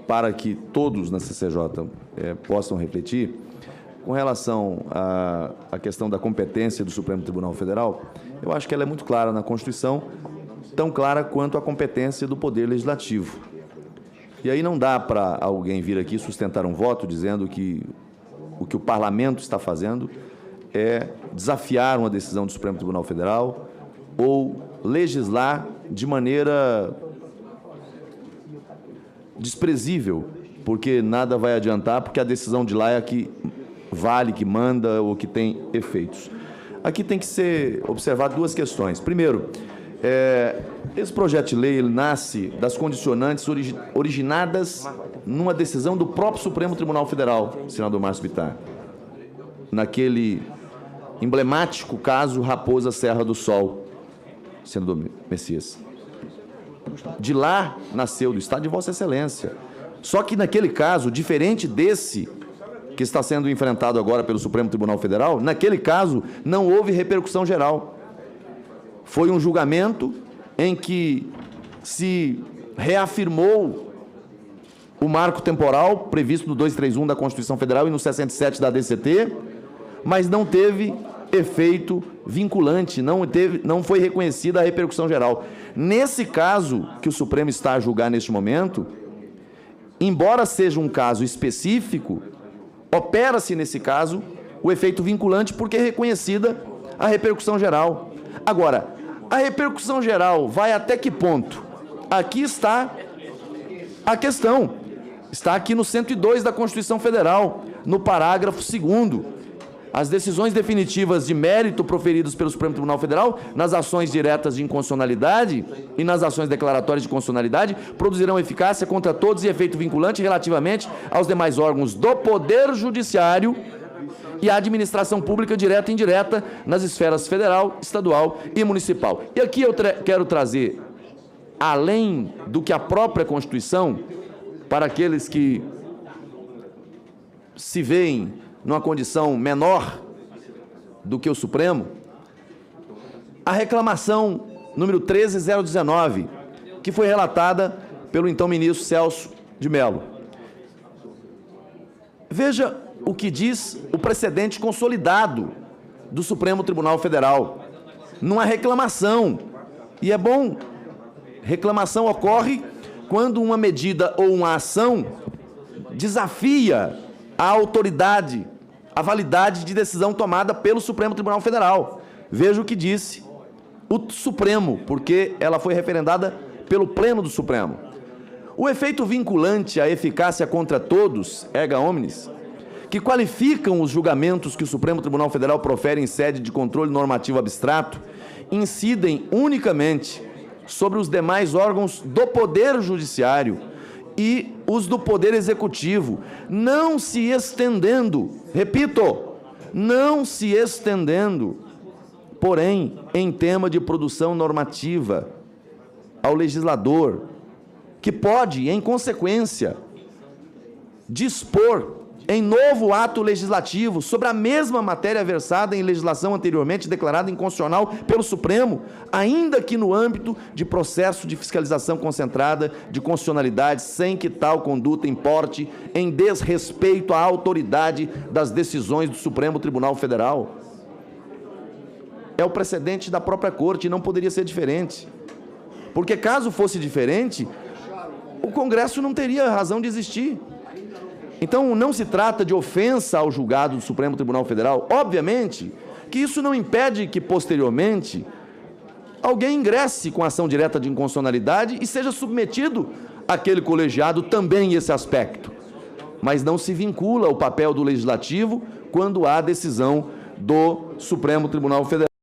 para que todos na CCJ possam refletir, com relação à questão da competência do Supremo Tribunal Federal, eu acho que ela é muito clara na Constituição, tão clara quanto a competência do Poder Legislativo. E aí não dá para alguém vir aqui sustentar um voto dizendo que o que o Parlamento está fazendo é desafiar uma decisão do Supremo Tribunal Federal ou legislar de maneira desprezível, porque nada vai adiantar, porque a decisão de lá é a que vale, que manda ou que tem efeitos. Aqui tem que ser observado duas questões. Primeiro, esse projeto de lei ele nasce das condicionantes originadas numa decisão do próprio Supremo Tribunal Federal, senador Márcio Bittar, naquele emblemático caso Raposa Serra do Sol, senador Messias. De lá nasceu, do Estado de Vossa Excelência. Só que naquele caso, diferente desse que está sendo enfrentado agora pelo Supremo Tribunal Federal, naquele caso não houve repercussão geral. Foi um julgamento em que se reafirmou o marco temporal previsto no 231 da Constituição Federal e no 67 da DCT, mas não teve efeito vinculante, não foi reconhecida a repercussão geral. Nesse caso que o Supremo está a julgar neste momento, embora seja um caso específico, opera-se nesse caso o efeito vinculante porque é reconhecida a repercussão geral. Agora, a repercussão geral vai até que ponto? Aqui está a questão. Está aqui no 102 da Constituição Federal, no parágrafo 2º. As decisões definitivas de mérito proferidas pelo Supremo Tribunal Federal nas ações diretas de inconstitucionalidade e nas ações declaratórias de constitucionalidade produzirão eficácia contra todos e efeito vinculante relativamente aos demais órgãos do Poder Judiciário e à administração pública direta e indireta nas esferas federal, estadual e municipal. E aqui eu quero trazer, além do que a própria Constituição, para aqueles que se veem numa condição menor do que o Supremo, a reclamação número 13019, que foi relatada pelo então ministro Celso de Mello. Veja o que diz o precedente consolidado do Supremo Tribunal Federal, numa reclamação. E é bom, reclamação ocorre quando uma medida ou uma ação desafia a autoridade, a validade de decisão tomada pelo Supremo Tribunal Federal. Veja o que disse o Supremo, porque ela foi referendada pelo Pleno do Supremo. O efeito vinculante à eficácia contra todos, erga omnes, que qualificam os julgamentos que o Supremo Tribunal Federal profere em sede de controle normativo abstrato, incidem unicamente sobre os demais órgãos do Poder Judiciário e os do Poder Executivo, não se estendendo, repito, não se estendendo, porém, em tema de produção normativa ao legislador, que pode, em consequência, dispor em novo ato legislativo sobre a mesma matéria versada em legislação anteriormente declarada inconstitucional pelo Supremo, ainda que no âmbito de processo de fiscalização concentrada de constitucionalidade, sem que tal conduta importe em desrespeito à autoridade das decisões do Supremo Tribunal Federal. É o precedente da própria Corte e não poderia ser diferente. Porque caso fosse diferente, o Congresso não teria razão de existir. Então, não se trata de ofensa ao julgado do Supremo Tribunal Federal. Obviamente que isso não impede que, posteriormente, alguém ingresse com ação direta de inconstitucionalidade e seja submetido àquele colegiado também esse aspecto. Mas não se vincula o papel do Legislativo quando há decisão do Supremo Tribunal Federal.